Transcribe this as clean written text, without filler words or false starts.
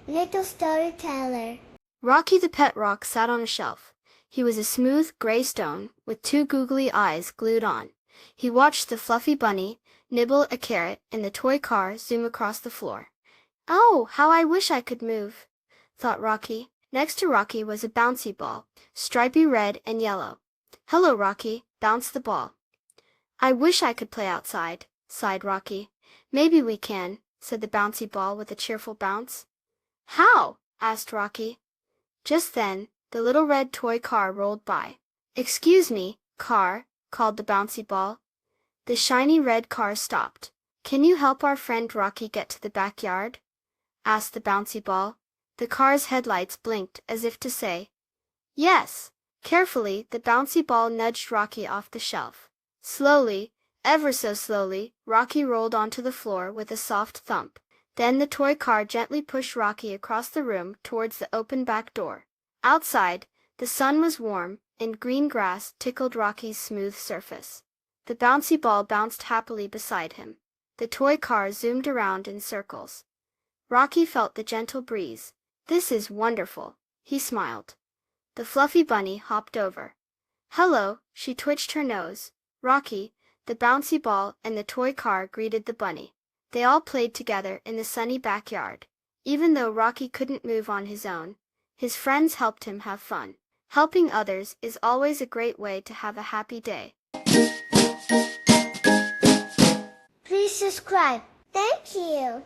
Little storyteller. Rocky the pet rock sat on a shelf. He was a smooth, gray stone, with two googly eyes glued on. He watched the fluffy bunny nibble a carrot and the toy car zoom across the floor. "Oh, how I wish I could move," thought Rocky. Next to Rocky was a bouncy ball, stripy red and yellow. "Hello, Rocky," bounced the ball. "I wish I could play outside," sighed Rocky. "Maybe we can," said the bouncy ball with a cheerful bounce. "How?" asked Rocky. Just then, the little red toy car rolled by. "Excuse me, car," called the bouncy ball. The shiny red car stopped. "Can you help our friend Rocky get to the backyard?" asked the bouncy ball. The car's headlights blinked as if to say, "Yes." Carefully, the bouncy ball nudged Rocky off the shelf. Slowly, ever so slowly, Rocky rolled onto the floor with a soft thump. Then the toy car gently pushed Rocky across the room towards the open back door. Outside, the sun was warm, and green grass tickled Rocky's smooth surface. The bouncy ball bounced happily beside him. The toy car zoomed around in circles. Rocky felt the gentle breeze. "This is wonderful," he smiled. The fluffy bunny hopped over. "Hello," she twitched her nose. Rocky, the bouncy ball, and the toy car greeted the bunny. They all played together in the sunny backyard. Even though Rocky couldn't move on his own, his friends helped him have fun. Helping others is always a great way to have a happy day. Please subscribe. Thank you.